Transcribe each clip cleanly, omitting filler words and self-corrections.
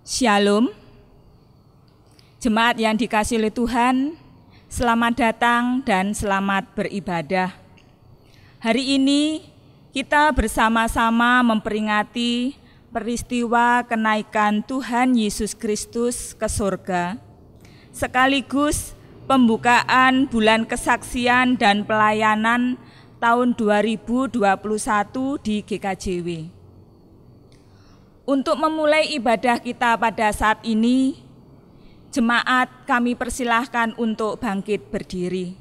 Shalom, jemaat yang dikasihi oleh Tuhan, selamat datang dan selamat beribadah. Hari ini kita bersama-sama memperingati peristiwa kenaikan Tuhan Yesus Kristus ke surga, sekaligus pembukaan bulan kesaksian dan pelayanan tahun 2021 di GKJW. Untuk memulai ibadah kita pada saat ini, jemaat kami persilahkan untuk bangkit berdiri.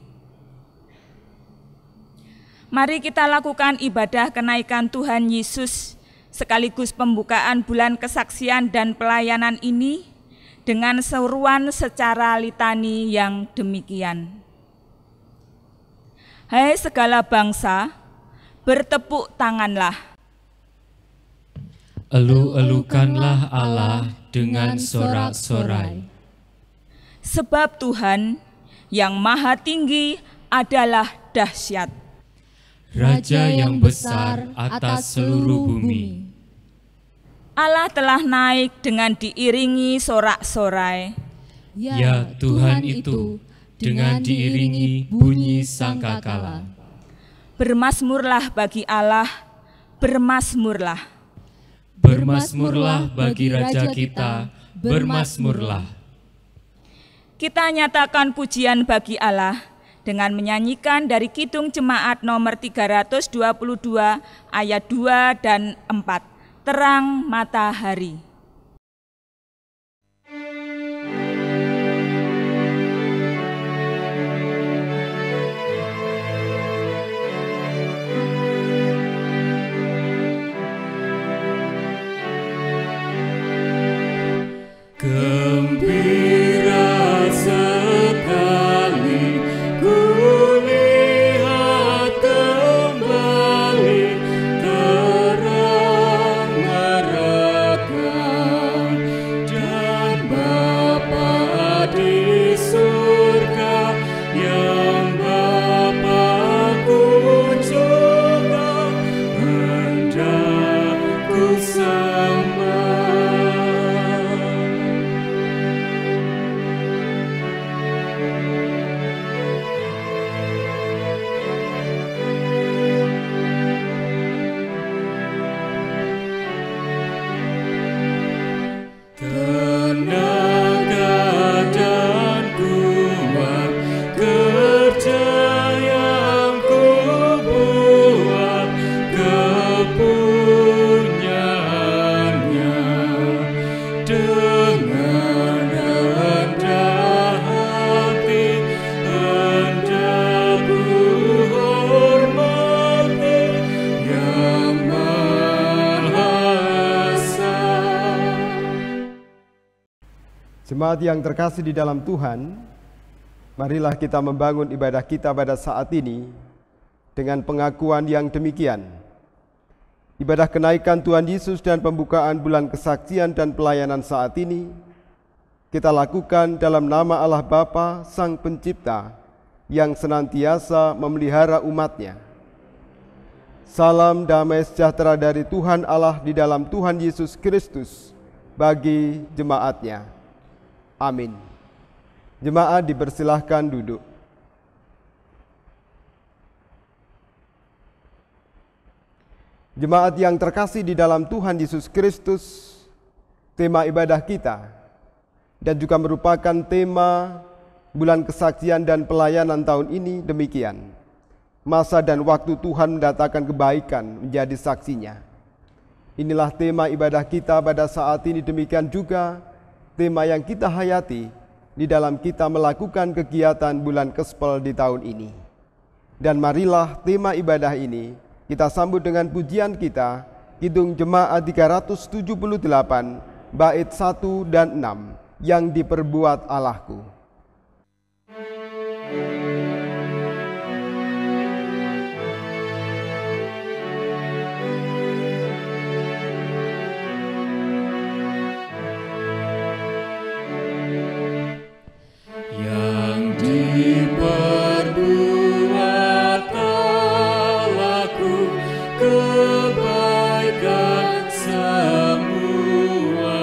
Mari kita lakukan ibadah kenaikan Tuhan Yesus sekaligus pembukaan bulan kesaksian dan pelayanan ini dengan seruan secara litani yang demikian. Hai segala bangsa, bertepuk tanganlah. Elu-elukanlah Allah dengan sorak-sorai. Sebab Tuhan yang maha tinggi adalah dahsyat. Raja yang besar atas seluruh bumi. Allah telah naik dengan diiringi sorak-sorai. Ya Tuhan itu dengan diiringi bunyi sangkakala. Bermasmurlah bagi Allah, bermasmurlah. Bermasmurlah bagi Raja kita, bermasmurlah. Kita nyatakan pujian bagi Allah dengan menyanyikan dari Kidung Jemaat nomor 322 ayat 2 dan 4, Terang Matahari. Gembira sekali ku lihat kembali terang mereka dan Bapa di surga yang Bapa kunjungi hendak ku sembah. Tenaga dan kuat kerja yang ku buat kepunyaannya dengan rendah hati hendak ku hormati yang Maha Esa. Jemaat yang terkasih di dalam Tuhan, marilah kita membangun ibadah kita pada saat ini dengan pengakuan yang demikian. Ibadah kenaikan Tuhan Yesus dan pembukaan bulan kesaksian dan pelayanan saat ini kita lakukan dalam nama Allah Bapa, Sang Pencipta, yang senantiasa memelihara umat-Nya. Salam damai sejahtera dari Tuhan Allah di dalam Tuhan Yesus Kristus bagi jemaat-Nya. Amin. Jemaat dipersilahkan duduk. Jemaat yang terkasih di dalam Tuhan Yesus Kristus, tema ibadah kita dan juga merupakan tema bulan kesaksian dan pelayanan tahun ini demikian. Masa dan waktu Tuhan mendatangkan kebaikan menjadi saksinya. Inilah tema ibadah kita pada saat ini, demikian juga tema yang kita hayati di dalam kita melakukan kegiatan bulan Kespel di tahun ini. Dan marilah tema ibadah ini kita sambut dengan pujian kita, Kidung Jemaat 378, bait 1 dan 6, yang diperbuat Allahku. Yang diperbuat Allahku kebaikan semua.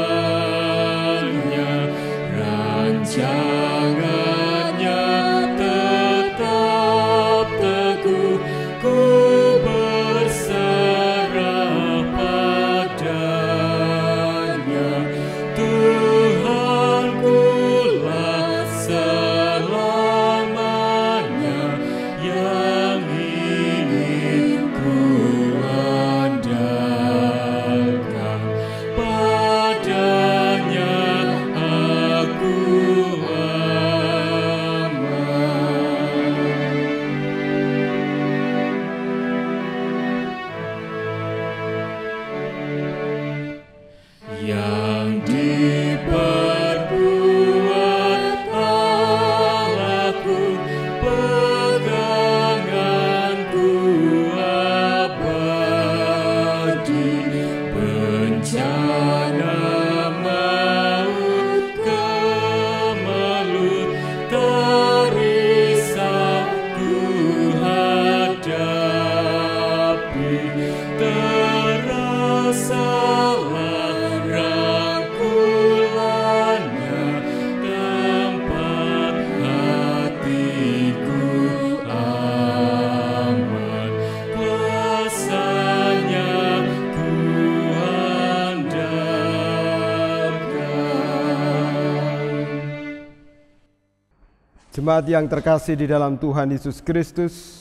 Jemaat yang terkasih di dalam Tuhan Yesus Kristus,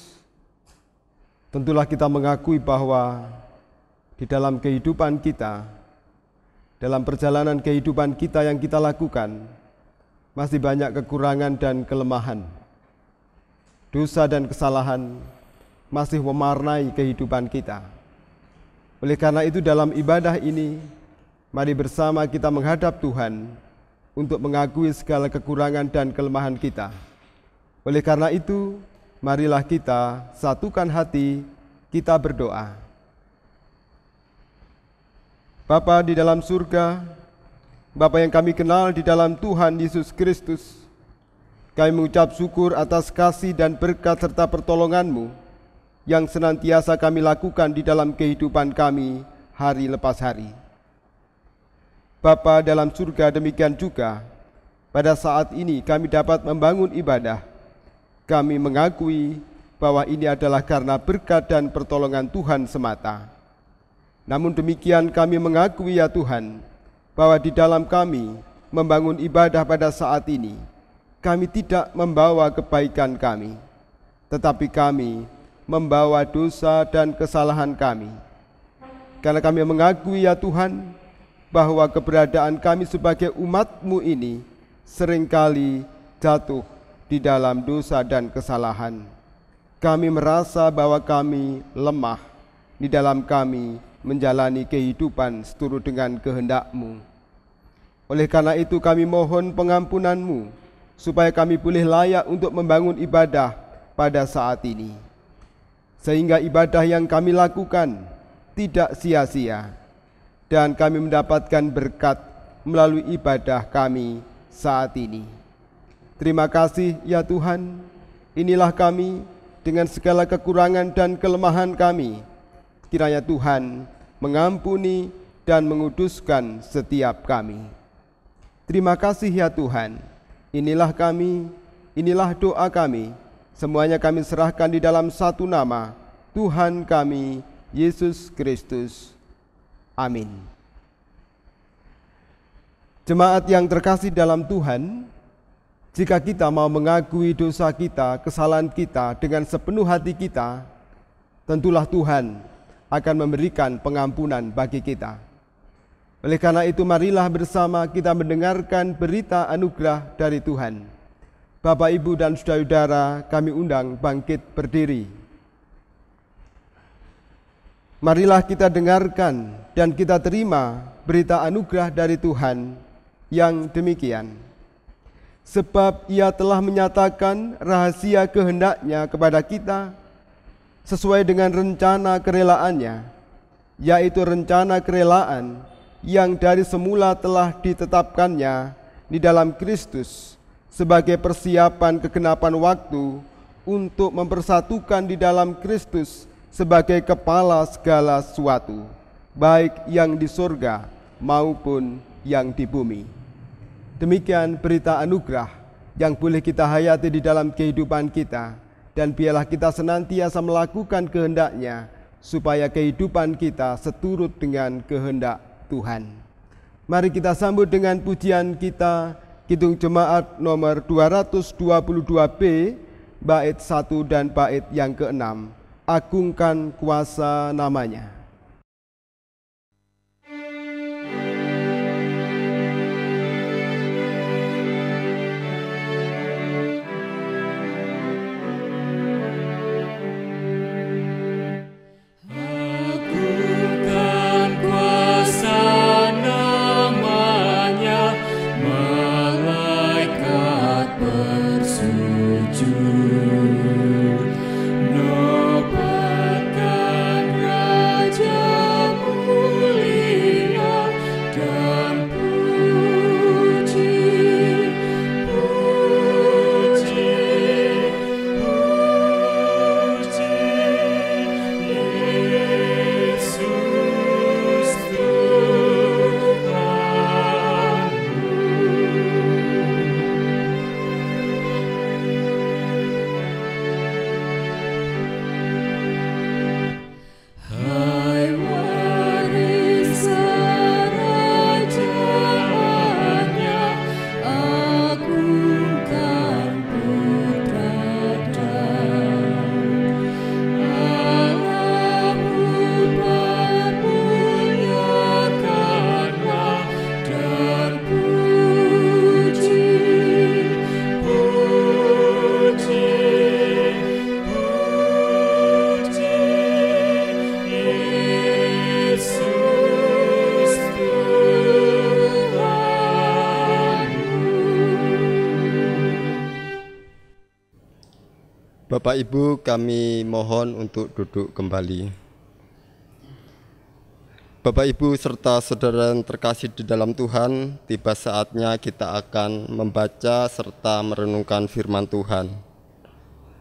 tentulah kita mengakui bahwa di dalam kehidupan kita, dalam perjalanan kehidupan kita yang kita lakukan, masih banyak kekurangan dan kelemahan. Dosa dan kesalahan masih mewarnai kehidupan kita. Oleh karena itu dalam ibadah ini, mari bersama kita menghadap Tuhan untuk mengakui segala kekurangan dan kelemahan kita. Oleh karena itu, marilah kita satukan hati, kita berdoa. Bapa di dalam surga, Bapa yang kami kenal di dalam Tuhan Yesus Kristus, kami mengucap syukur atas kasih dan berkat serta pertolongan-Mu yang senantiasa kami lakukan di dalam kehidupan kami hari lepas hari. Bapa dalam surga, demikian juga pada saat ini kami dapat membangun ibadah. Kami mengakui bahwa ini adalah karena berkat dan pertolongan Tuhan semata. Namun demikian kami mengakui ya Tuhan, bahwa di dalam kami membangun ibadah pada saat ini, kami tidak membawa kebaikan kami, tetapi kami membawa dosa dan kesalahan kami. Karena kami mengakui ya Tuhan, bahwa keberadaan kami sebagai umat-Mu ini seringkali jatuh di dalam dosa dan kesalahan. Kami merasa bahwa kami lemah di dalam kami menjalani kehidupan seturut dengan kehendak-Mu. Oleh karena itu kami mohon pengampunan-Mu, supaya kami boleh layak untuk membangun ibadah pada saat ini, sehingga ibadah yang kami lakukan tidak sia-sia, dan kami mendapatkan berkat melalui ibadah kami saat ini. Terima kasih ya Tuhan, inilah kami dengan segala kekurangan dan kelemahan kami. Kiranya Tuhan mengampuni dan menguduskan setiap kami. Terima kasih ya Tuhan, inilah kami, inilah doa kami. Semuanya kami serahkan di dalam satu nama, Tuhan kami, Yesus Kristus. Amin. Jemaat yang terkasih dalam Tuhan, jika kita mau mengakui dosa kita, kesalahan kita dengan sepenuh hati kita, tentulah Tuhan akan memberikan pengampunan bagi kita. Oleh karena itu marilah bersama kita mendengarkan berita anugerah dari Tuhan. Bapak, Ibu, dan saudara-saudara, kami undang bangkit berdiri. Marilah kita dengarkan dan kita terima berita anugerah dari Tuhan yang demikian. Sebab Ia telah menyatakan rahasia kehendak-Nya kepada kita sesuai dengan rencana kerelaannya, yaitu rencana kerelaan yang dari semula telah ditetapkannya di dalam Kristus sebagai persiapan kegenapan waktu untuk mempersatukan di dalam Kristus sebagai kepala segala sesuatu, baik yang di surga maupun yang di bumi. Demikian berita anugerah yang boleh kita hayati di dalam kehidupan kita, dan biarlah kita senantiasa melakukan kehendak-Nya, supaya kehidupan kita seturut dengan kehendak Tuhan. Mari kita sambut dengan pujian kita, Kidung Jemaat nomor 222B, bait 1 dan bait yang ke-6. Agungkan kuasa namanya. Nobatkan raja Bapak Ibu, kami mohon untuk duduk kembali. Bapak Ibu serta saudara yang terkasih di dalam Tuhan, tiba saatnya kita akan membaca serta merenungkan firman Tuhan.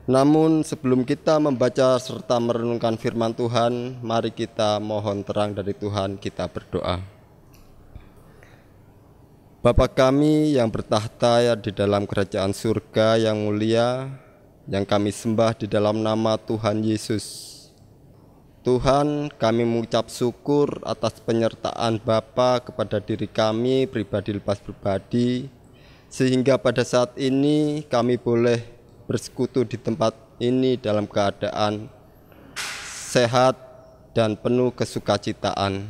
Namun sebelum kita membaca serta merenungkan firman Tuhan, mari kita mohon terang dari Tuhan, kita berdoa. Bapa kami yang bertahta di dalam kerajaan surga yang mulia, yang kami sembah di dalam nama Tuhan Yesus. Tuhan, kami mengucap syukur atas penyertaan Bapa kepada diri kami pribadi lepas pribadi, sehingga pada saat ini kami boleh bersekutu di tempat ini dalam keadaan sehat dan penuh kesukacitaan.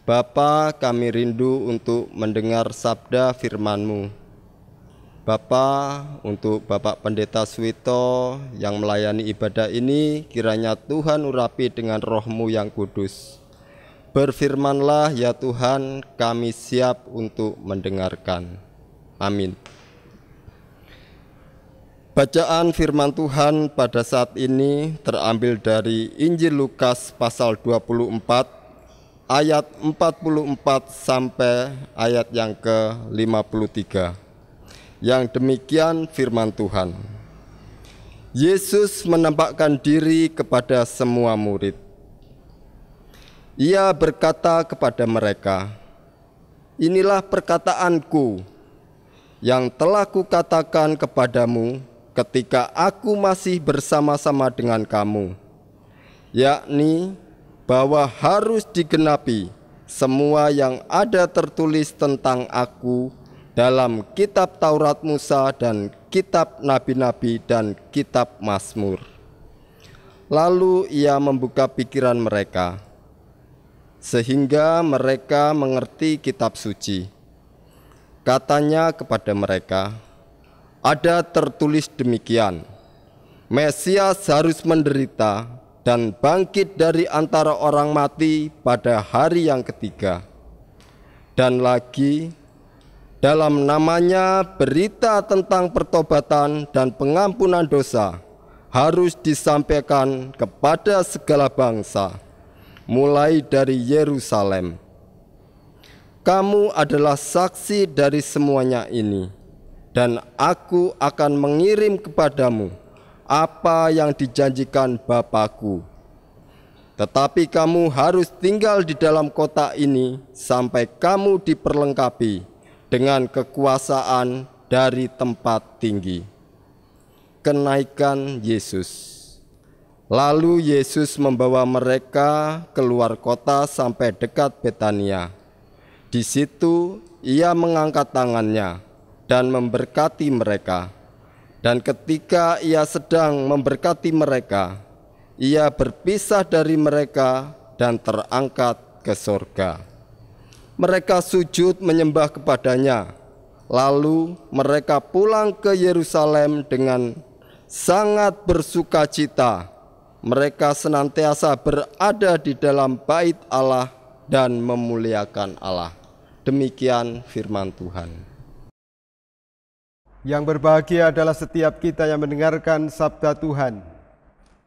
Bapa, kami rindu untuk mendengar sabda firman-Mu. Bapa, untuk Bapak Pendeta Suwito yang melayani ibadah ini, kiranya Tuhan urapi dengan roh-Mu yang kudus. Berfirmanlah ya Tuhan, kami siap untuk mendengarkan. Amin. Bacaan firman Tuhan pada saat ini terambil dari Injil Lukas pasal 24, ayat 44 sampai ayat yang ke-53. Yang demikian firman Tuhan. Yesus menampakkan diri kepada semua murid. Ia berkata kepada mereka, "Inilah perkataanku yang telah kukatakan kepadamu ketika aku masih bersama-sama dengan kamu, yakni bahwa harus digenapi semua yang ada tertulis tentang aku dalam kitab Taurat Musa dan kitab Nabi-Nabi dan kitab Mazmur." Lalu ia membuka pikiran mereka, sehingga mereka mengerti kitab suci. Katanya kepada mereka, "Ada tertulis demikian, Mesias harus menderita dan bangkit dari antara orang mati pada hari yang ketiga. Dan lagi, dalam namanya berita tentang pertobatan dan pengampunan dosa harus disampaikan kepada segala bangsa, mulai dari Yerusalem. Kamu adalah saksi dari semuanya ini, dan aku akan mengirim kepadamu apa yang dijanjikan Bapa-Ku. Tetapi kamu harus tinggal di dalam kota ini sampai kamu diperlengkapi dengan kekuasaan dari tempat tinggi." Kenaikan Yesus. Lalu Yesus membawa mereka keluar kota sampai dekat Betania. Di situ ia mengangkat tangannya dan memberkati mereka. Dan ketika ia sedang memberkati mereka, ia berpisah dari mereka dan terangkat ke sorga. Mereka sujud menyembah kepadanya. Lalu mereka pulang ke Yerusalem dengan sangat bersukacita. Mereka senantiasa berada di dalam bait Allah dan memuliakan Allah. Demikian firman Tuhan. Yang berbahagia adalah setiap kita yang mendengarkan sabda Tuhan,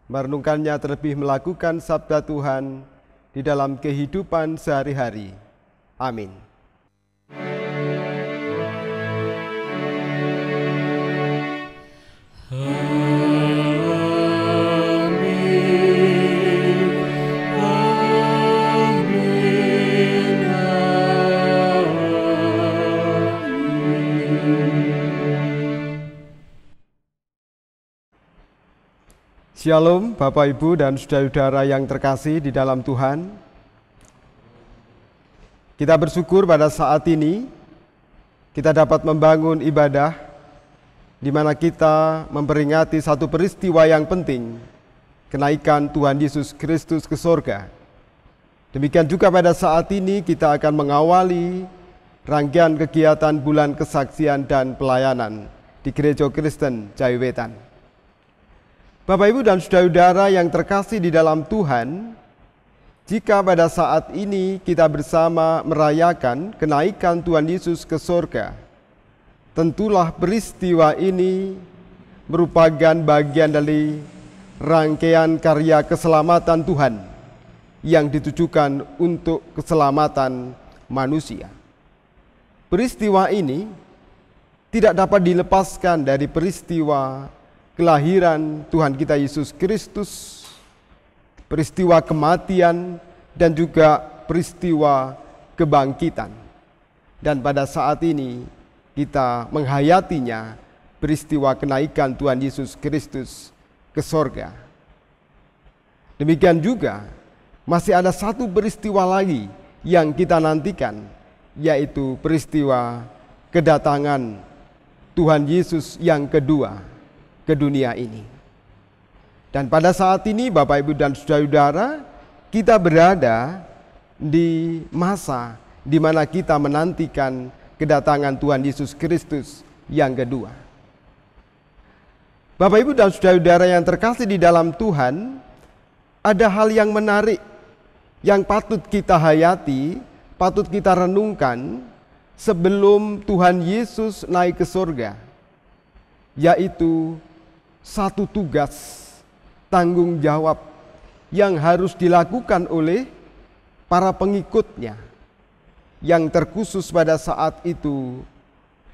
merenungkannya terlebih melakukan sabda Tuhan di dalam kehidupan sehari-hari. Amin. Shalom Bapak Ibu dan saudara-saudara yang terkasih di dalam Tuhan. Kita bersyukur pada saat ini kita dapat membangun ibadah di mana kita memperingati satu peristiwa yang penting, kenaikan Tuhan Yesus Kristus ke surga. Demikian juga pada saat ini kita akan mengawali rangkaian kegiatan bulan kesaksian dan pelayanan di Gereja Kristen Jawi-Wetan. Bapak Ibu dan saudara-saudara yang terkasih di dalam Tuhan, jika pada saat ini kita bersama merayakan kenaikan Tuhan Yesus ke surga, tentulah peristiwa ini merupakan bagian dari rangkaian karya keselamatan Tuhan yang ditujukan untuk keselamatan manusia. Peristiwa ini tidak dapat dilepaskan dari peristiwa kelahiran Tuhan kita Yesus Kristus, peristiwa kematian, dan juga peristiwa kebangkitan. Dan pada saat ini kita menghayatinya, peristiwa kenaikan Tuhan Yesus Kristus ke sorga. Demikian juga masih ada satu peristiwa lagi yang kita nantikan, yaitu peristiwa kedatangan Tuhan Yesus yang kedua ke dunia ini. Dan pada saat ini Bapak, Ibu, dan saudara-saudara, kita berada di masa di mana kita menantikan kedatangan Tuhan Yesus Kristus yang kedua. Bapak, Ibu, dan saudara-saudara yang terkasih di dalam Tuhan, ada hal yang menarik yang patut kita hayati, patut kita renungkan sebelum Tuhan Yesus naik ke surga, yaitu satu tugas, tanggung jawab yang harus dilakukan oleh para pengikutnya, yang terkhusus pada saat itu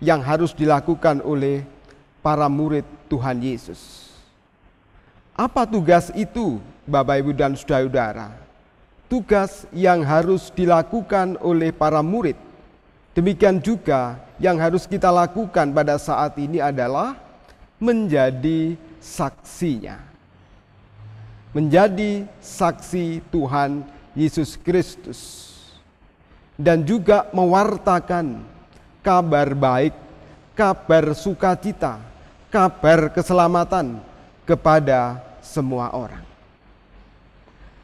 yang harus dilakukan oleh para murid Tuhan Yesus. Apa tugas itu, Bapak, Ibu, dan saudara-saudara? Tugas yang harus dilakukan oleh para murid, demikian juga yang harus kita lakukan pada saat ini adalah menjadi saksinya. Menjadi saksi Tuhan Yesus Kristus. Dan juga mewartakan kabar baik, kabar sukacita, kabar keselamatan kepada semua orang.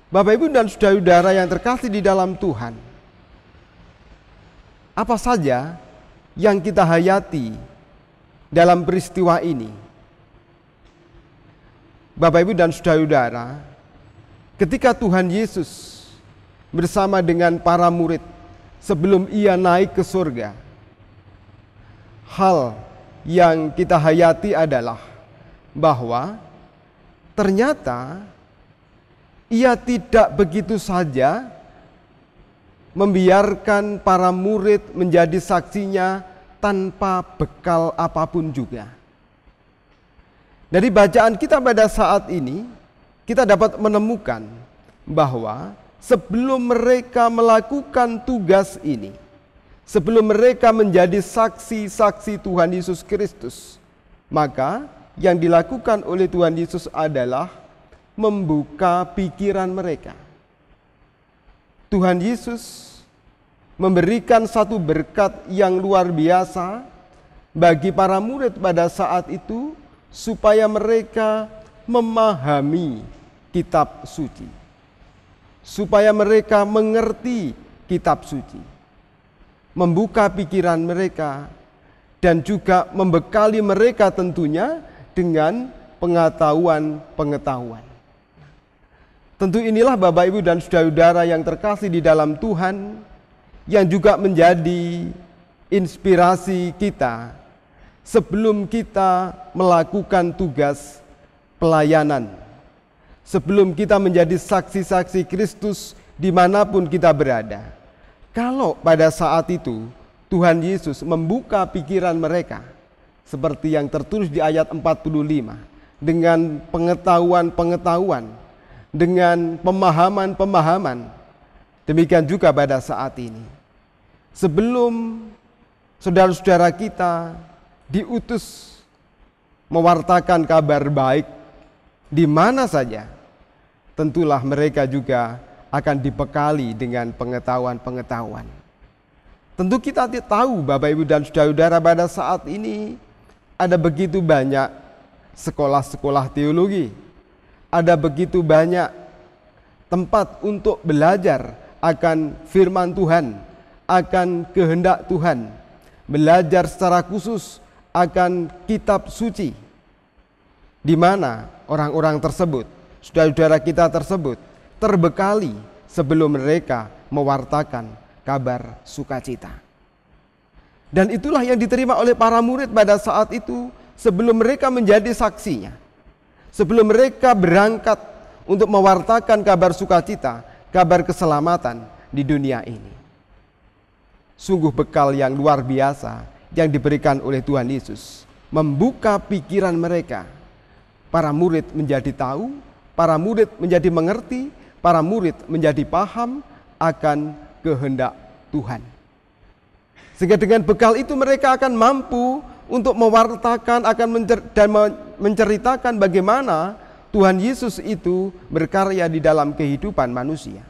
Bapak, Ibu, dan saudara-saudara yang terkasih di dalam Tuhan, apa saja yang kita hayati dalam peristiwa ini? Bapak, Ibu, dan saudara-saudara, ketika Tuhan Yesus bersama dengan para murid sebelum ia naik ke surga, hal yang kita hayati adalah bahwa ternyata ia tidak begitu saja membiarkan para murid menjadi saksinya tanpa bekal apapun juga. Dari bacaan kita pada saat ini, kita dapat menemukan bahwa sebelum mereka melakukan tugas ini, sebelum mereka menjadi saksi-saksi Tuhan Yesus Kristus, maka yang dilakukan oleh Tuhan Yesus adalah membuka pikiran mereka. Tuhan Yesus memberikan satu berkat yang luar biasa bagi para murid pada saat itu, supaya mereka memahami kitab suci, supaya mereka mengerti kitab suci, membuka pikiran mereka, dan juga membekali mereka tentunya dengan pengetahuan-pengetahuan. Tentu inilah Bapak, Ibu, dan saudara-saudara yang terkasih di dalam Tuhan, yang juga menjadi inspirasi kita sebelum kita melakukan tugas pelayanan, sebelum kita menjadi saksi-saksi Kristus dimanapun kita berada. Kalau pada saat itu Tuhan Yesus membuka pikiran mereka, seperti yang tertulis di ayat 45, dengan pengetahuan-pengetahuan, dengan pemahaman-pemahaman. Demikian juga pada saat ini, sebelum saudara-saudara kita diutus mewartakan kabar baik di mana saja, tentulah mereka juga akan dibekali dengan pengetahuan-pengetahuan. Tentu kita tahu Bapak, Ibu, dan saudara-saudara, pada saat ini ada begitu banyak sekolah-sekolah teologi, ada begitu banyak tempat untuk belajar akan firman Tuhan, akan kehendak Tuhan, belajar secara khusus akan kitab suci, di mana orang-orang tersebut, saudara-saudara kita tersebut, terbekali sebelum mereka mewartakan kabar sukacita. Dan itulah yang diterima oleh para murid pada saat itu, sebelum mereka menjadi saksinya, sebelum mereka berangkat untuk mewartakan kabar sukacita, kabar keselamatan di dunia ini. Sungguh bekal yang luar biasa yang diberikan oleh Tuhan Yesus, membuka pikiran mereka. Para murid menjadi tahu, para murid menjadi mengerti, para murid menjadi paham akan kehendak Tuhan. Sehingga dengan bekal itu mereka akan mampu untuk mewartakan dan menceritakan bagaimana Tuhan Yesus itu berkarya di dalam kehidupan manusia.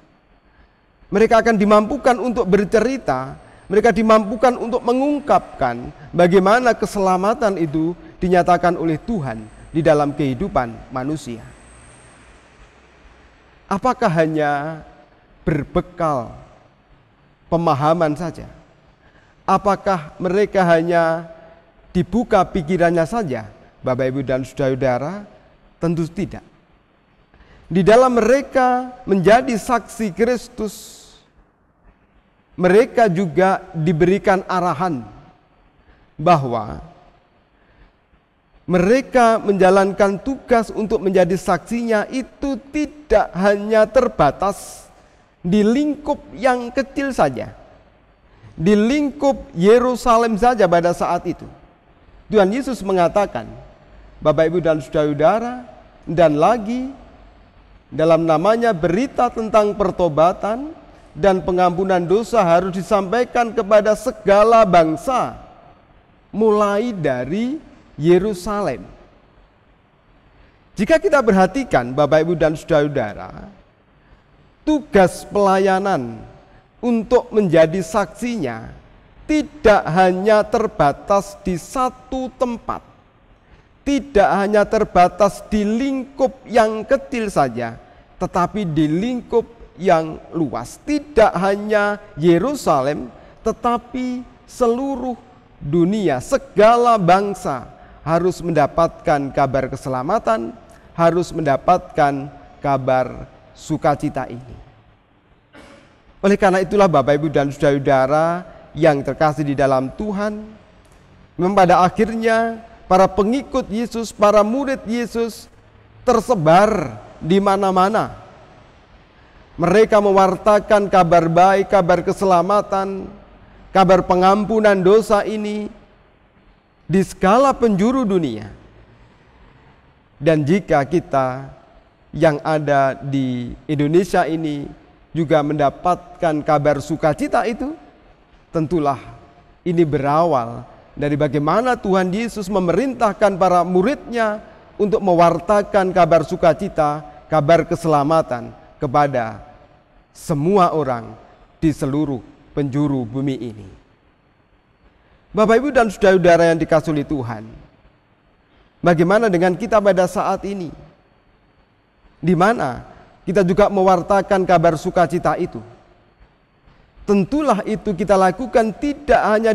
Mereka akan dimampukan untuk bercerita, mereka dimampukan untuk mengungkapkan bagaimana keselamatan itu dinyatakan oleh Tuhan di dalam kehidupan manusia. Apakah hanya berbekal pemahaman saja? Apakah mereka hanya dibuka pikirannya saja? Bapak, Ibu, dan saudara-saudara, tentu tidak. Di dalam mereka menjadi saksi Kristus, mereka juga diberikan arahan bahwa mereka menjalankan tugas untuk menjadi saksinya itu tidak hanya terbatas di lingkup yang kecil saja, di lingkup Yerusalem saja pada saat itu. Tuhan Yesus mengatakan, Bapak, Ibu, dan saudara-saudara, dan lagi dalam namanya berita tentang pertobatan dan pengampunan dosa harus disampaikan kepada segala bangsa, mulai dari Yerusalem. Jika kita perhatikan, Bapak, Ibu, dan saudara-saudara, tugas pelayanan untuk menjadi saksinya tidak hanya terbatas di satu tempat, tidak hanya terbatas di lingkup yang kecil saja, tetapi di lingkup yang luas. Tidak hanya Yerusalem, tetapi seluruh dunia, segala bangsa harus mendapatkan kabar keselamatan, harus mendapatkan kabar sukacita ini. Oleh karena itulah Bapak, Ibu, dan saudara-saudara yang terkasih di dalam Tuhan, memang pada akhirnya para pengikut Yesus, para murid Yesus tersebar di mana-mana. Mereka mewartakan kabar baik, kabar keselamatan, kabar pengampunan dosa ini di segala penjuru dunia. Dan jika kita yang ada di Indonesia ini juga mendapatkan kabar sukacita itu, tentulah ini berawal dari bagaimana Tuhan Yesus memerintahkan para muridnya untuk mewartakan kabar sukacita, kabar keselamatan kepada semua orang di seluruh penjuru bumi ini. Bapak, Ibu, dan saudara-saudara yang dikasihi oleh Tuhan, bagaimana dengan kita pada saat ini? Di mana kita juga mewartakan kabar sukacita itu? Tentulah itu kita lakukan tidak hanya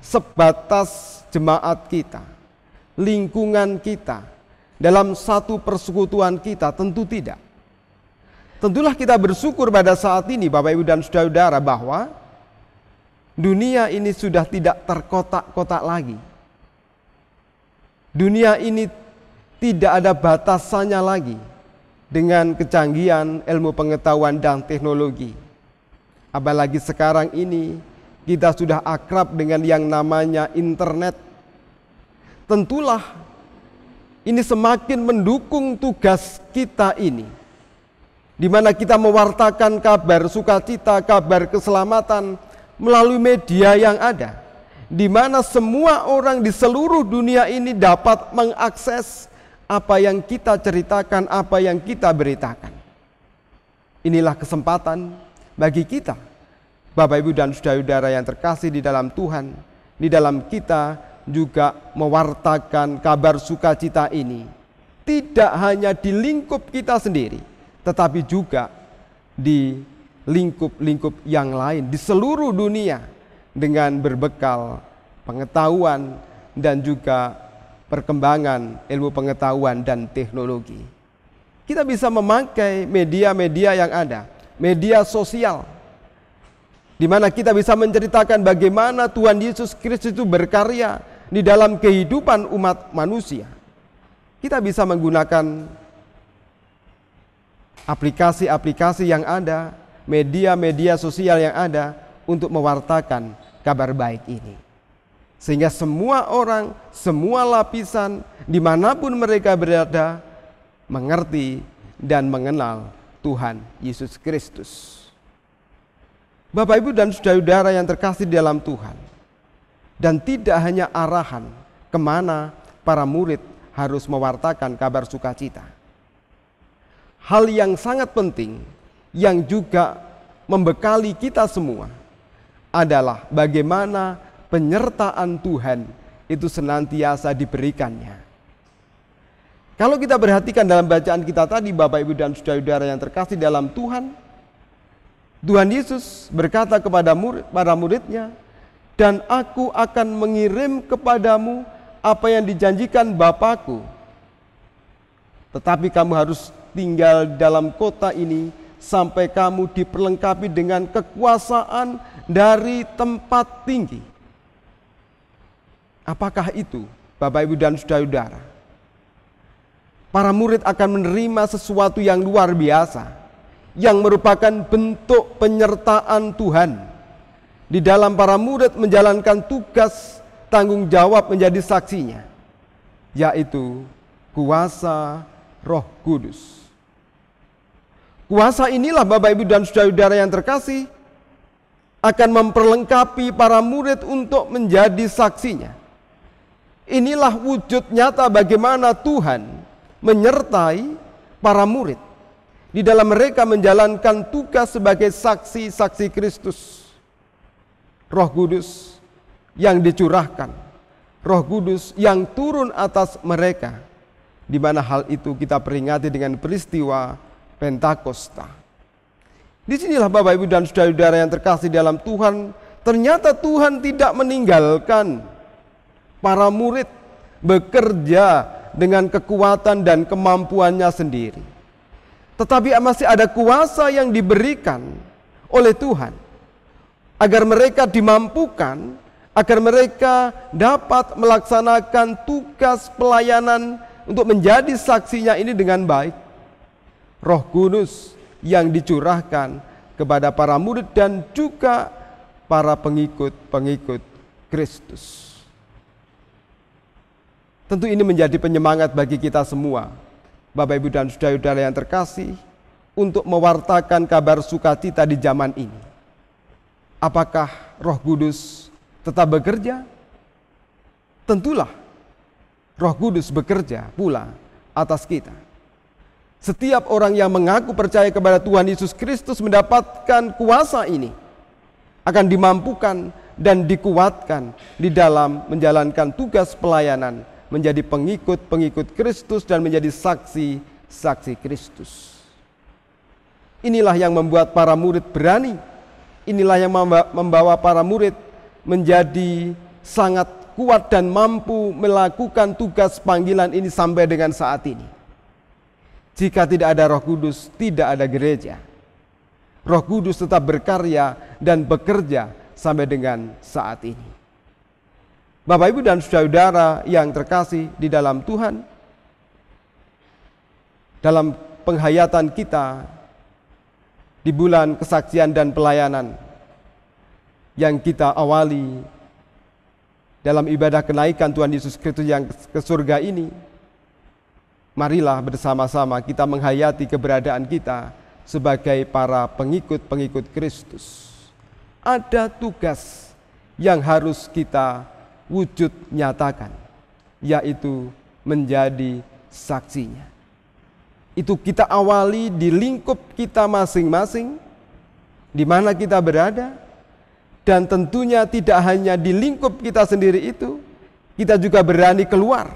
sebatas jemaat kita, lingkungan kita, dalam satu persekutuan kita, tentu tidak. Tentulah kita bersyukur pada saat ini Bapak, Ibu, dan saudara-saudara bahwa dunia ini sudah tidak terkotak-kotak lagi. Dunia ini tidak ada batasannya lagi dengan kecanggihan ilmu pengetahuan dan teknologi. Apalagi sekarang ini kita sudah akrab dengan yang namanya internet. Tentulah ini semakin mendukung tugas kita ini, di mana kita mewartakan kabar sukacita, kabar keselamatan melalui media yang ada, di mana semua orang di seluruh dunia ini dapat mengakses apa yang kita ceritakan, apa yang kita beritakan. Inilah kesempatan bagi kita, Bapak, Ibu, dan saudara-saudara yang terkasih di dalam Tuhan, di dalam kita juga mewartakan kabar sukacita ini, tidak hanya di lingkup kita sendiri, tetapi juga di lingkup-lingkup yang lain di seluruh dunia, dengan berbekal pengetahuan dan juga perkembangan ilmu pengetahuan dan teknologi. Kita bisa memakai media-media yang ada, media sosial, di mana kita bisa menceritakan bagaimana Tuhan Yesus Kristus itu berkarya di dalam kehidupan umat manusia. Kita bisa menggunakan aplikasi-aplikasi yang ada, media-media sosial yang ada untuk mewartakan kabar baik ini. Sehingga semua orang, semua lapisan, dimanapun mereka berada, mengerti dan mengenal Tuhan Yesus Kristus. Bapak, Ibu, dan saudara-saudara yang terkasih dalam Tuhan, dan tidak hanya arahan kemana para murid harus mewartakan kabar sukacita. Hal yang sangat penting yang juga membekali kita semua adalah bagaimana penyertaan Tuhan itu senantiasa diberikannya. Kalau kita perhatikan dalam bacaan kita tadi, Bapak, Ibu, dan saudara-saudara yang terkasih dalam Tuhan, Tuhan Yesus berkata kepada para muridnya, "Dan aku akan mengirim kepadamu apa yang dijanjikan Bapa-Ku. Tetapi kamu harus tinggal dalam kota ini sampai kamu diperlengkapi dengan kekuasaan dari tempat tinggi." Apakah itu, Bapak, Ibu, dan saudara-saudara? Para murid akan menerima sesuatu yang luar biasa, yang merupakan bentuk penyertaan Tuhan. Di dalam para murid menjalankan tugas tanggung jawab menjadi saksinya, yaitu kuasa Roh Kudus. Kuasa inilah, Bapak, Ibu, dan saudara-saudara yang terkasih, akan memperlengkapi para murid untuk menjadi saksinya. Inilah wujud nyata bagaimana Tuhan menyertai para murid di dalam mereka menjalankan tugas sebagai saksi-saksi Kristus. Roh Kudus yang dicurahkan, Roh Kudus yang turun atas mereka, di mana hal itu kita peringati dengan peristiwa Pentakosta. Disinilah, Bapak, Ibu, dan saudara-saudara yang terkasih dalam Tuhan, ternyata Tuhan tidak meninggalkan para murid bekerja dengan kekuatan dan kemampuannya sendiri. Tetapi masih ada kuasa yang diberikan oleh Tuhan agar mereka dimampukan, agar mereka dapat melaksanakan tugas pelayanan untuk menjadi saksinya ini dengan baik. Roh Kudus yang dicurahkan kepada para murid dan juga para pengikut-pengikut Kristus. Tentu ini menjadi penyemangat bagi kita semua, Bapak, Ibu, dan saudara-saudara yang terkasih, untuk mewartakan kabar sukacita di zaman ini. Apakah Roh Kudus tetap bekerja? Tentulah Roh Kudus bekerja pula atas kita. Setiap orang yang mengaku percaya kepada Tuhan Yesus Kristus mendapatkan kuasa ini, akan dimampukan dan dikuatkan di dalam menjalankan tugas pelayanan, menjadi pengikut-pengikut Kristus dan menjadi saksi-saksi Kristus. Inilah yang membuat para murid berani. Inilah yang membawa para murid menjadi sangat kuat dan mampu melakukan tugas panggilan ini sampai dengan saat ini. Jika tidak ada Roh Kudus, tidak ada gereja. Roh Kudus tetap berkarya dan bekerja sampai dengan saat ini. Bapak, Ibu, dan saudara-saudara yang terkasih di dalam Tuhan, dalam penghayatan kita di bulan kesaksian dan pelayanan yang kita awali dalam ibadah kenaikan Tuhan Yesus Kristus yang ke surga ini, marilah bersama-sama kita menghayati keberadaan kita sebagai para pengikut-pengikut Kristus. Ada tugas yang harus kita wujud nyatakan, yaitu menjadi saksinya. Itu kita awali di lingkup kita masing-masing, di mana kita berada, dan tentunya tidak hanya di lingkup kita sendiri itu, kita juga berani keluar,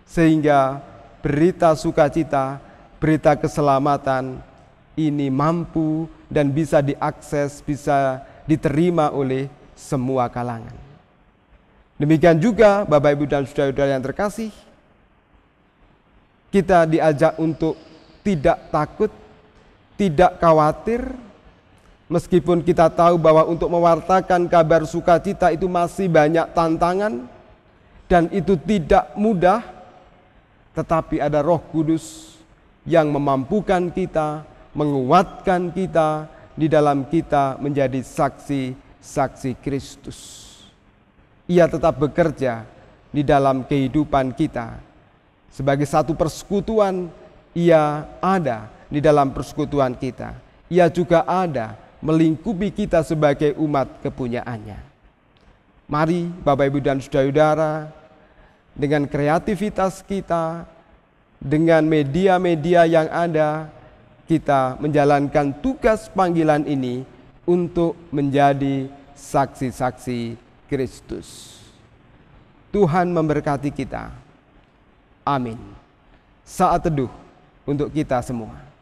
sehingga berita sukacita, berita keselamatan ini mampu dan bisa diakses, bisa diterima oleh semua kalangan. Demikian juga, Bapak, Ibu, dan saudara-saudara yang terkasih, kita diajak untuk tidak takut, tidak khawatir, meskipun kita tahu bahwa untuk mewartakan kabar sukacita itu masih banyak tantangan, dan itu tidak mudah, tetapi ada Roh Kudus yang memampukan kita, menguatkan kita, di dalam kita menjadi saksi-saksi Kristus. Ia tetap bekerja di dalam kehidupan kita. Sebagai satu persekutuan, ia ada di dalam persekutuan kita. Ia juga ada melingkupi kita sebagai umat kepunyaannya. Mari Bapak, Ibu, dan saudara-saudara, dengan kreativitas kita, dengan media-media yang ada, kita menjalankan tugas panggilan ini untuk menjadi saksi-saksi Kristus. Tuhan memberkati kita. Amin. Saat teduh untuk kita semua.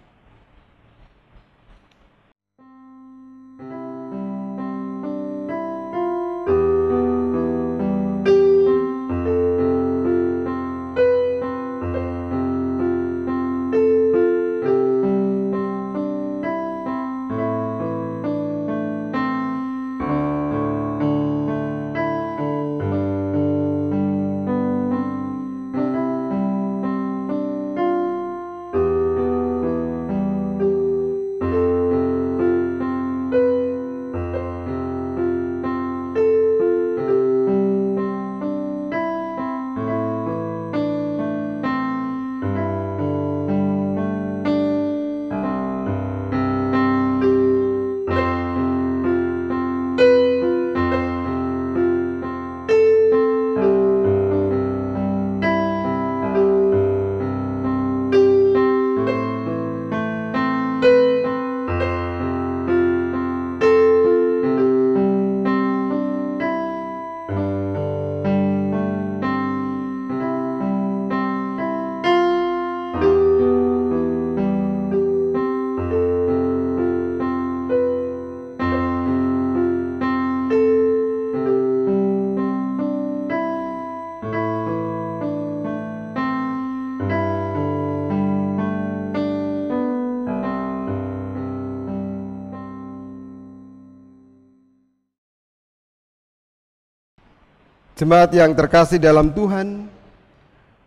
Jemaat yang terkasih dalam Tuhan,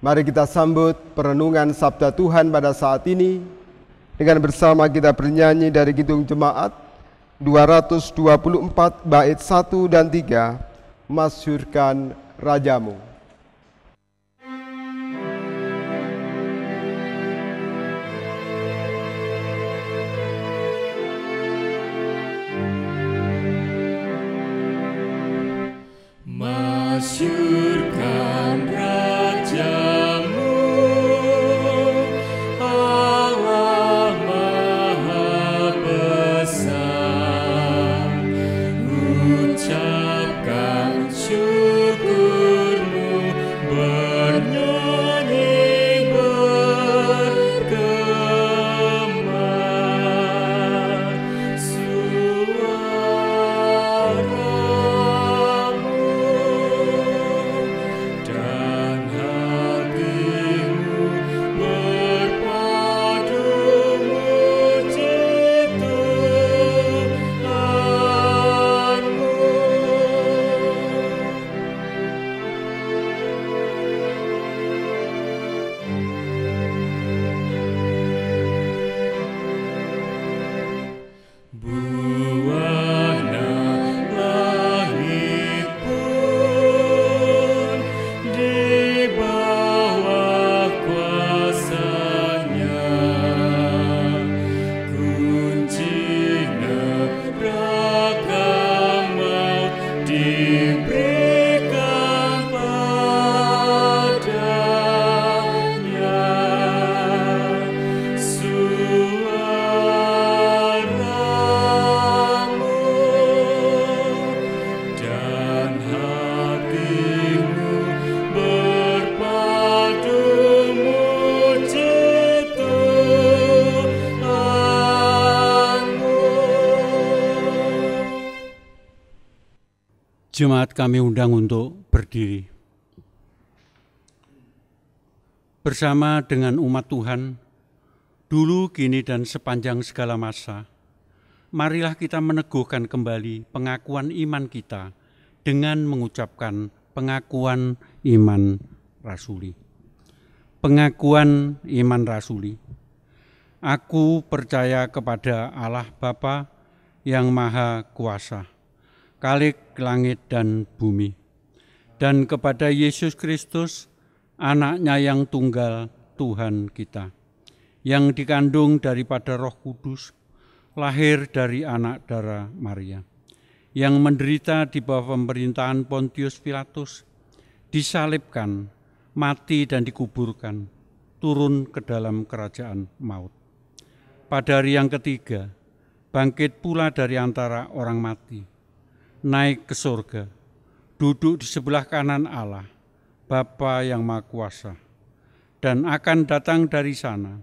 mari kita sambut perenungan Sabda Tuhan pada saat ini dengan bersama kita bernyanyi dari Kidung Jemaat 224 bait 1 dan 3, Masyhurkan Rajamu. Masyhurkan Rajamu, Allah Maha Besar. Ucapkan syukurmu, bernyanyi bergema. Jemaat kami undang untuk berdiri. Bersama dengan umat Tuhan, dulu, kini, dan sepanjang segala masa, marilah kita meneguhkan kembali pengakuan iman kita dengan mengucapkan pengakuan iman rasuli. Pengakuan iman rasuli. Aku percaya kepada Allah Bapa yang Maha Kuasa, Khalik langit dan bumi, dan kepada Yesus Kristus, Anaknya yang tunggal Tuhan kita, yang dikandung daripada Roh Kudus, lahir dari anak darah Maria, yang menderita di bawah pemerintahan Pontius Pilatus, disalibkan, mati dan dikuburkan, turun ke dalam kerajaan maut. Pada hari yang ketiga, bangkit pula dari antara orang mati, naik ke surga, duduk di sebelah kanan Allah, Bapa yang Maha Kuasa, dan akan datang dari sana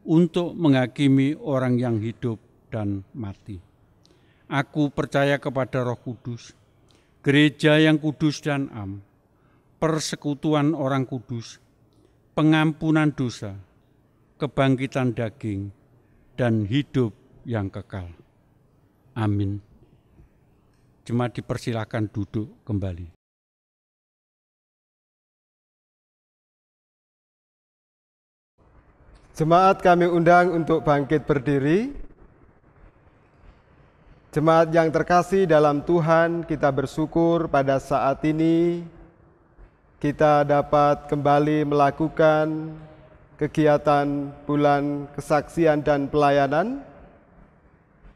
untuk menghakimi orang yang hidup dan mati. Aku percaya kepada Roh Kudus, gereja yang kudus dan am, persekutuan orang kudus, pengampunan dosa, kebangkitan daging, dan hidup yang kekal. Amin. Jemaat dipersilakan duduk kembali. Jemaat kami undang untuk bangkit berdiri. Jemaat yang terkasih dalam Tuhan, kita bersyukur pada saat ini kita dapat kembali melakukan kegiatan bulan kesaksian dan pelayanan.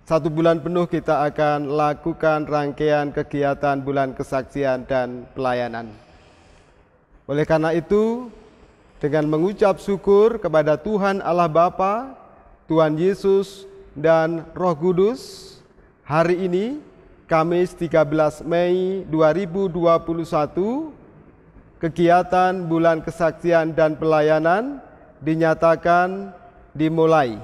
1 bulan penuh kita akan lakukan rangkaian kegiatan bulan kesaksian dan pelayanan. Oleh karena itu, dengan mengucap syukur kepada Tuhan Allah Bapa, Tuhan Yesus, dan Roh Kudus, hari ini, Kamis 13 Mei 2021, kegiatan bulan kesaksian dan pelayanan dinyatakan dimulai.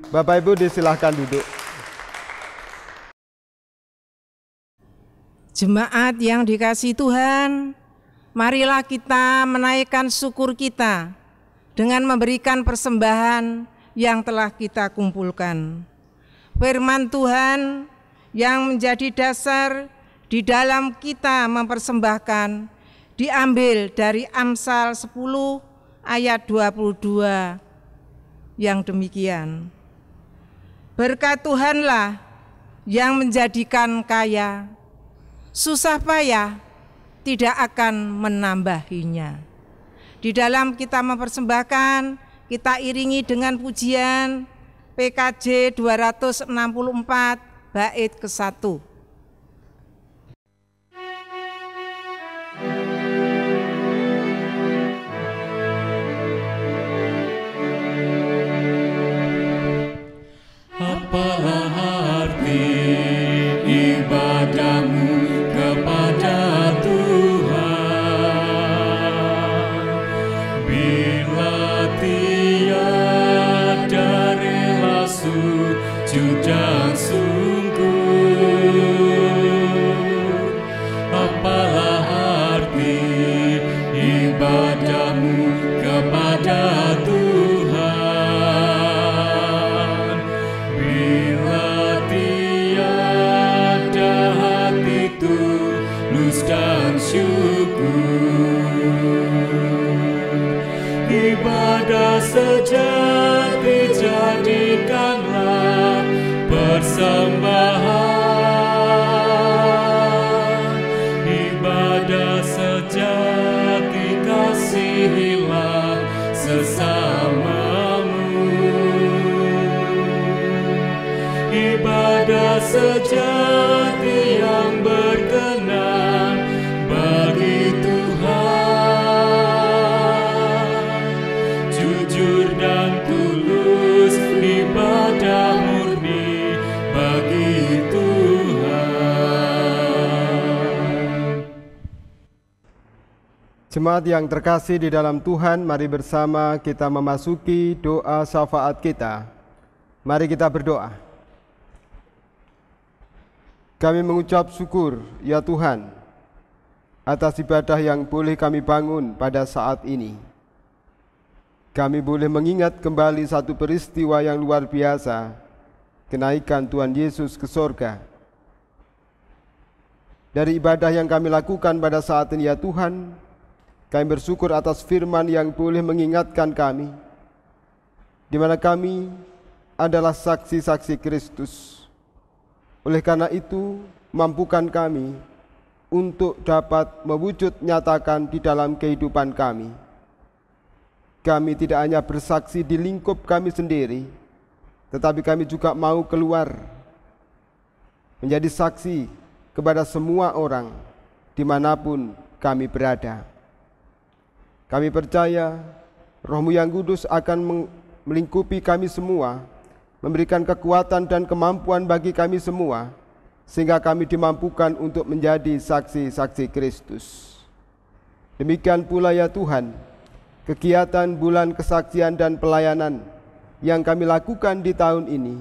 Bapak Ibu disilahkan duduk. Jemaat yang dikasihi Tuhan, marilah kita menaikkan syukur kita dengan memberikan persembahan yang telah kita kumpulkan. Firman Tuhan yang menjadi dasar di dalam kita mempersembahkan diambil dari Amsal 10 ayat 22 yang demikian. Berkat Tuhanlah yang menjadikan kaya, susah payah tidak akan menambahinya. Di dalam kita mempersembahkan, kita iringi dengan pujian PKJ 264 bait ke-1. Apalah arti ibadahmu kepada Tuhan bila tiada rela sujud dan sungguh? Apalah arti ibadahmu kepada Tuhan dan syukur? Ibadah sejati jadikanlah persembahan. Ibadah sejati kasihilah sesamamu. Ibadah sejati yang berkenan bagi Tuhan, jujur dan tulus, ibadah murni bagi Tuhan. Jemaat yang terkasih di dalam Tuhan, mari bersama kita memasuki doa syafaat kita. Mari kita berdoa. Kami mengucap syukur, ya Tuhan, atas ibadah yang boleh kami bangun pada saat ini. Kami boleh mengingat kembali satu peristiwa yang luar biasa kenaikan Tuhan Yesus ke sorga. Dari ibadah yang kami lakukan pada saat ini ya Tuhan, kami bersyukur atas firman yang boleh mengingatkan kami, di mana kami adalah saksi-saksi Kristus. Oleh karena itu, mampukan kami untuk dapat mewujud nyatakan di dalam kehidupan kami. Kami tidak hanya bersaksi di lingkup kami sendiri, tetapi kami juga mau keluar menjadi saksi kepada semua orang dimanapun kami berada. Kami percaya Roh-Mu yang kudus akan melingkupi kami semua, memberikan kekuatan dan kemampuan bagi kami semua, sehingga kami dimampukan untuk menjadi saksi-saksi Kristus. Demikian pula ya Tuhan, kegiatan bulan kesaksian dan pelayanan yang kami lakukan di tahun ini,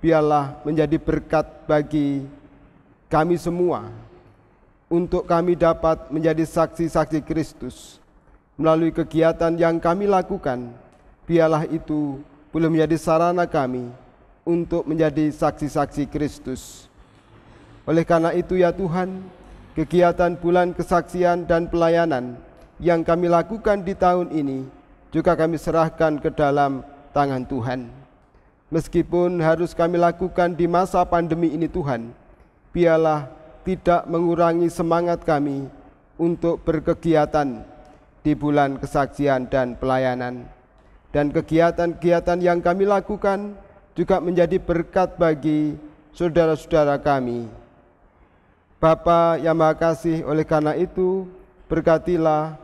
biarlah menjadi berkat bagi kami semua, untuk kami dapat menjadi saksi-saksi Kristus. Melalui kegiatan yang kami lakukan, biarlah itu boleh menjadi sarana kami untuk menjadi saksi-saksi Kristus. Oleh karena itu ya Tuhan, kegiatan bulan kesaksian dan pelayanan yang kami lakukan di tahun ini juga kami serahkan ke dalam tangan Tuhan. Meskipun harus kami lakukan di masa pandemi ini Tuhan, biarlah tidak mengurangi semangat kami untuk berkegiatan di bulan kesaksian dan pelayanan. Dan kegiatan-kegiatan yang kami lakukan juga menjadi berkat bagi saudara-saudara kami. Bapa yang Maha Kasih, oleh karena itu berkatilah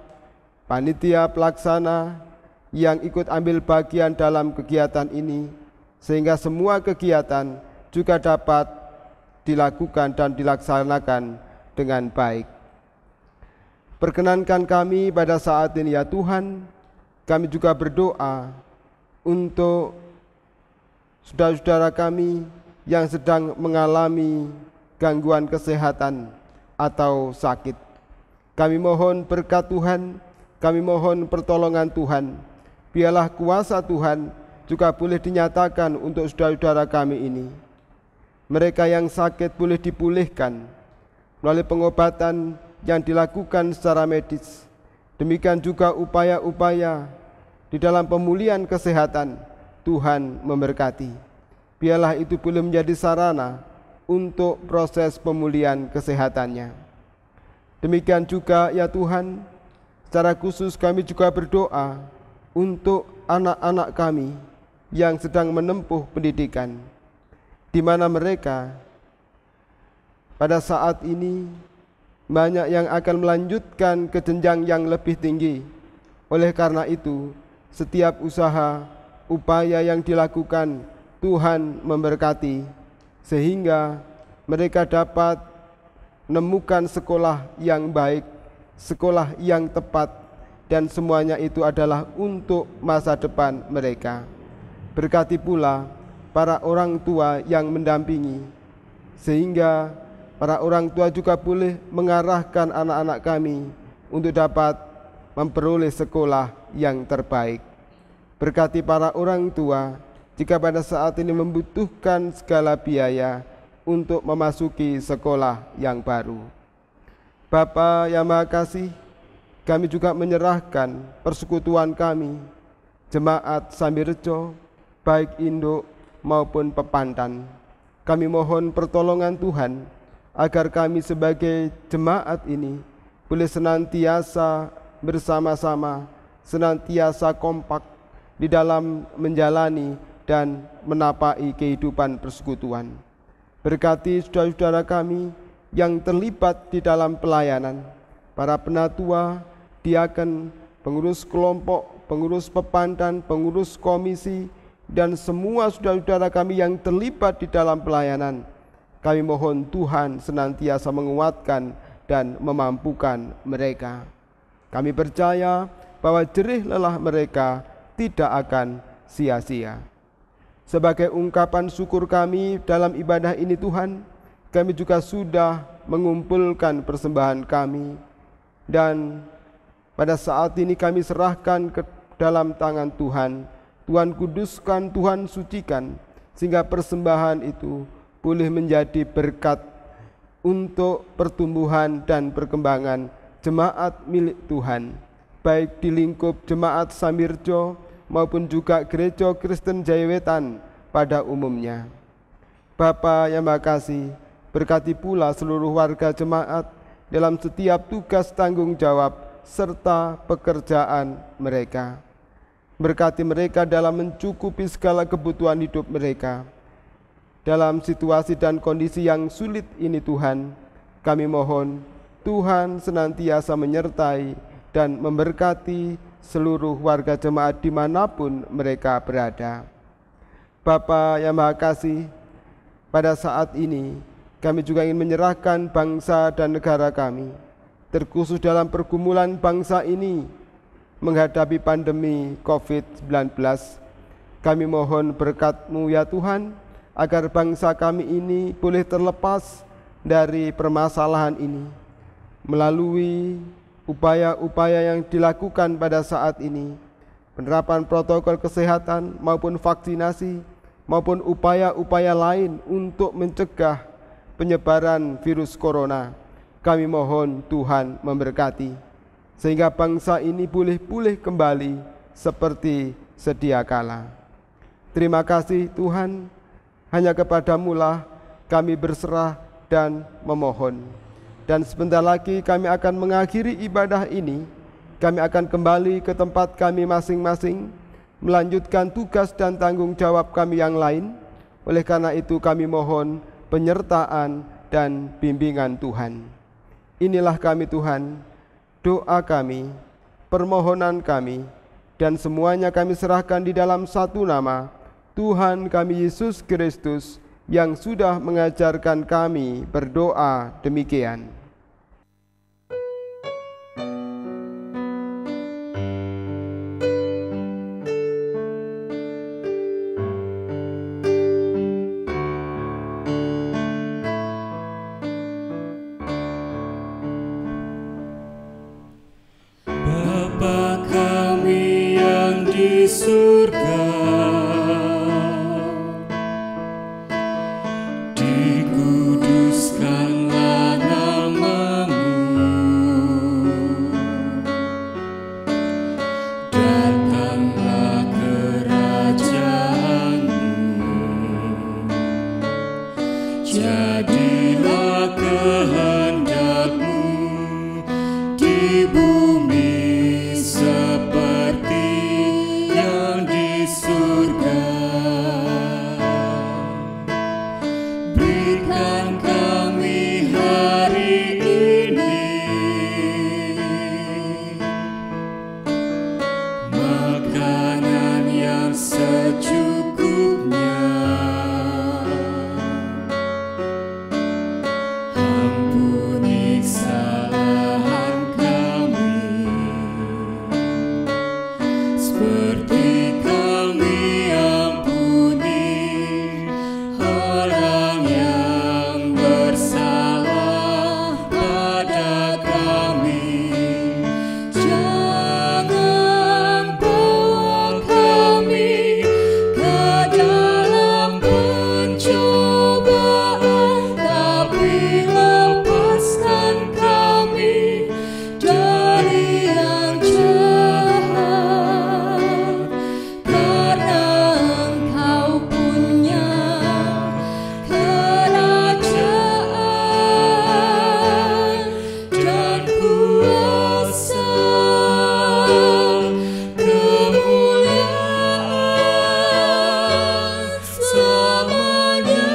panitia pelaksana yang ikut ambil bagian dalam kegiatan ini, sehingga semua kegiatan juga dapat dilakukan dan dilaksanakan dengan baik. Perkenankan kami pada saat ini ya Tuhan, kami juga berdoa untuk saudara-saudara kami yang sedang mengalami gangguan kesehatan atau sakit. Kami mohon berkat Tuhan, kami mohon pertolongan Tuhan. Biarlah kuasa Tuhan juga boleh dinyatakan untuk saudara-saudara kami ini. Mereka yang sakit boleh dipulihkan melalui pengobatan yang dilakukan secara medis. Demikian juga upaya-upaya di dalam pemulihan kesehatan, Tuhan memberkati. Biarlah itu boleh menjadi sarana untuk proses pemulihan kesehatannya. Demikian juga ya Tuhan, secara khusus kami juga berdoa untuk anak-anak kami yang sedang menempuh pendidikan, di mana mereka pada saat ini banyak yang akan melanjutkan ke jenjang yang lebih tinggi. Oleh karena itu, setiap usaha, upaya yang dilakukan, Tuhan memberkati, sehingga mereka dapat menemukan sekolah yang baik, sekolah yang tepat, dan semuanya itu adalah untuk masa depan mereka. Berkati pula para orang tua yang mendampingi, sehingga para orang tua juga boleh mengarahkan anak-anak kami untuk dapat memperoleh sekolah yang terbaik. Berkati para orang tua jika pada saat ini membutuhkan segala biaya untuk memasuki sekolah yang baru. Bapa yang Maha Kasih, kami juga menyerahkan persekutuan kami, jemaat Sambirejo, baik induk maupun pepantan. Kami mohon pertolongan Tuhan, agar kami sebagai jemaat ini boleh senantiasa bersama-sama, senantiasa kompak di dalam menjalani dan menapaki kehidupan persekutuan. Berkati saudara-saudara kami yang terlibat di dalam pelayanan, para penatua, diaken, pengurus kelompok, pengurus pepantan, pengurus komisi, dan semua saudara-saudara kami yang terlibat di dalam pelayanan. Kami mohon Tuhan senantiasa menguatkan dan memampukan mereka. Kami percaya bahwa jerih lelah mereka tidak akan sia-sia. Sebagai ungkapan syukur kami dalam ibadah ini Tuhan, kami juga sudah mengumpulkan persembahan kami, dan pada saat ini kami serahkan ke dalam tangan Tuhan. Tuhan kuduskan, Tuhan sucikan, sehingga persembahan itu boleh menjadi berkat untuk pertumbuhan dan perkembangan jemaat milik Tuhan, baik di lingkup jemaat Samirjo maupun juga Gereja Kristen Jayawetan pada umumnya. Bapa yang Maha Kasih, berkati pula seluruh warga jemaat dalam setiap tugas tanggung jawab serta pekerjaan mereka. Berkati mereka dalam mencukupi segala kebutuhan hidup mereka. Dalam situasi dan kondisi yang sulit ini Tuhan, kami mohon Tuhan senantiasa menyertai dan memberkati seluruh warga jemaat dimanapun mereka berada. Bapa yang Maha Kasih, pada saat ini kami juga ingin menyerahkan bangsa dan negara kami, terkhusus dalam pergumulan bangsa ini menghadapi pandemi COVID-19. Kami mohon berkat-Mu ya Tuhan, agar bangsa kami ini boleh terlepas dari permasalahan ini melalui upaya-upaya yang dilakukan pada saat ini, penerapan protokol kesehatan maupun vaksinasi, maupun upaya-upaya lain untuk mencegah penyebaran virus corona. Kami mohon Tuhan memberkati, sehingga bangsa ini boleh pulih kembali seperti sedia kala. Terima kasih Tuhan, hanya kepadamu lah kami berserah dan memohon. Dan sebentar lagi kami akan mengakhiri ibadah ini. Kami akan kembali ke tempat kami masing-masing, melanjutkan tugas dan tanggung jawab kami yang lain. Oleh karena itu kami mohon penyertaan dan bimbingan Tuhan. Inilah kami Tuhan, doa kami, permohonan kami, dan semuanya kami serahkan di dalam satu nama, Tuhan kami Yesus Kristus, yang sudah mengajarkan kami berdoa demikian. Bapa kami yang di surga, dikuduskanlah nama-Mu, datanglah kerajaan-Mu, jadilah kehendak-Mu di bumi seperti yang di surga. Berikan kami hari ini makanan yang secukupnya. Ampuni kesalahan kami, seperti kami ampuni orang yang bersalah pada kami. Jangan bawa kami ke dalam pencobaan, tapi lepaskan kami dari yang jahat, karena Engkau punya kerajaan dan kuasa, kemuliaan selamanya.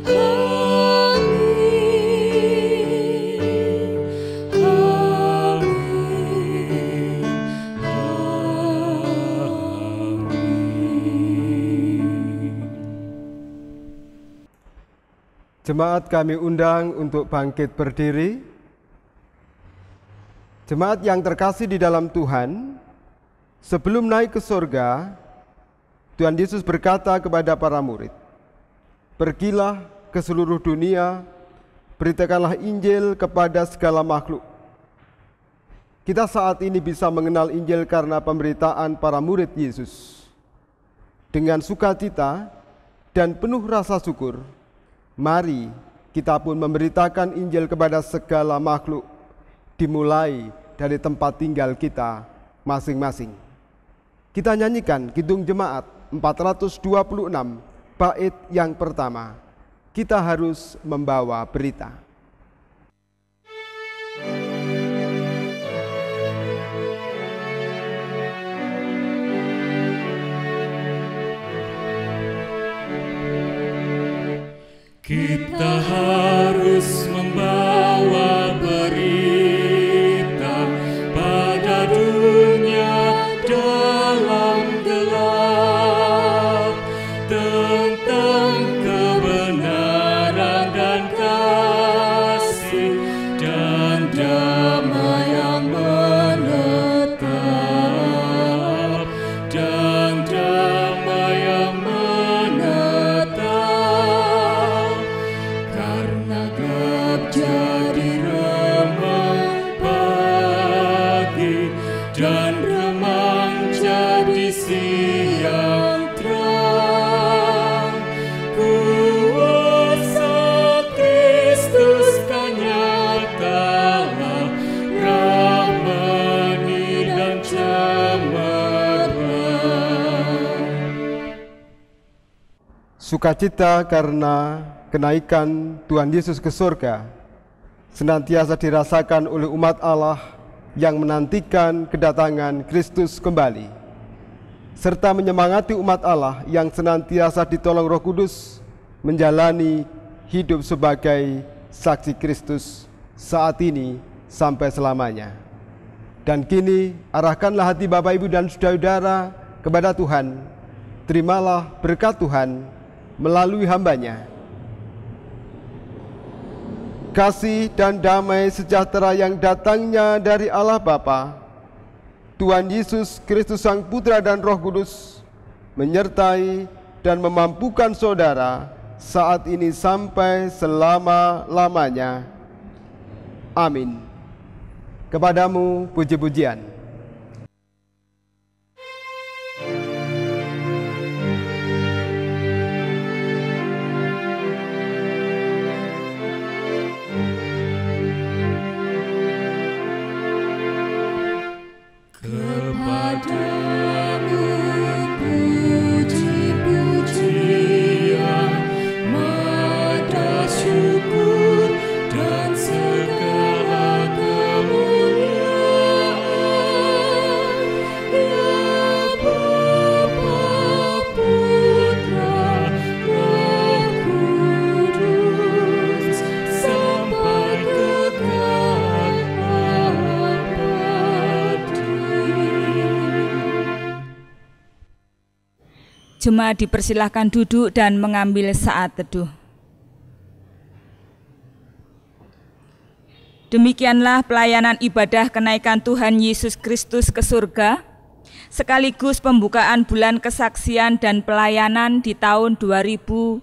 Amin. Jemaat kami undang untuk bangkit berdiri. Jemaat yang terkasih di dalam Tuhan, sebelum naik ke surga, Tuhan Yesus berkata kepada para murid, "Pergilah ke seluruh dunia, beritakanlah Injil kepada segala makhluk." Kita saat ini bisa mengenal Injil karena pemberitaan para murid Yesus. Dengan sukacita dan penuh rasa syukur, mari kita pun memberitakan Injil kepada segala makhluk, dimulai dari tempat tinggal kita masing-masing. Kita nyanyikan Kidung Jemaat 426, bait yang pertama. Kita harus membawa berita. Kita harus membawa berita pada dunia dalam gelap tentang kebenaran dan kasih dan damai yang menetap dan damai yang menetap. Karena gelap jadi remang pagi dan remang jadi siang terang. Kuasa Kristus kan nyatalah ramani dan cemerlang. Sukacita karena kenaikan Tuhan Yesus ke surga senantiasa dirasakan oleh umat Allah yang menantikan kedatangan Kristus kembali, serta menyemangati umat Allah yang senantiasa ditolong Roh Kudus menjalani hidup sebagai saksi Kristus saat ini sampai selamanya. Dan kini arahkanlah hati Bapak, Ibu, dan saudara kepada Tuhan. Terimalah berkat Tuhan melalui hambanya. Kasih dan damai sejahtera yang datangnya dari Allah Bapa, Tuhan Yesus Kristus Sang Putra dan Roh Kudus menyertai dan memampukan saudara saat ini sampai selama-lamanya. Amin. Kepadamu puji-pujian. Kepadamu puji-pujian, madah syukur dan segala kemuliaan, ya Bapa, Putra, Roh Kudus, sampai kekal abadi. Jemaat dipersilahkan duduk dan mengambil saat teduh. Demikianlah pelayanan ibadah kenaikan Tuhan Yesus Kristus ke surga, sekaligus pembukaan bulan kesaksian dan pelayanan di tahun 2021.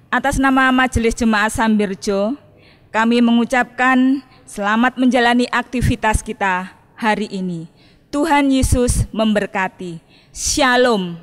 Atas nama Majelis Jemaat Sambirjo, kami mengucapkan selamat menjalani aktivitas kita hari ini. Tuhan Yesus memberkati. Shalom.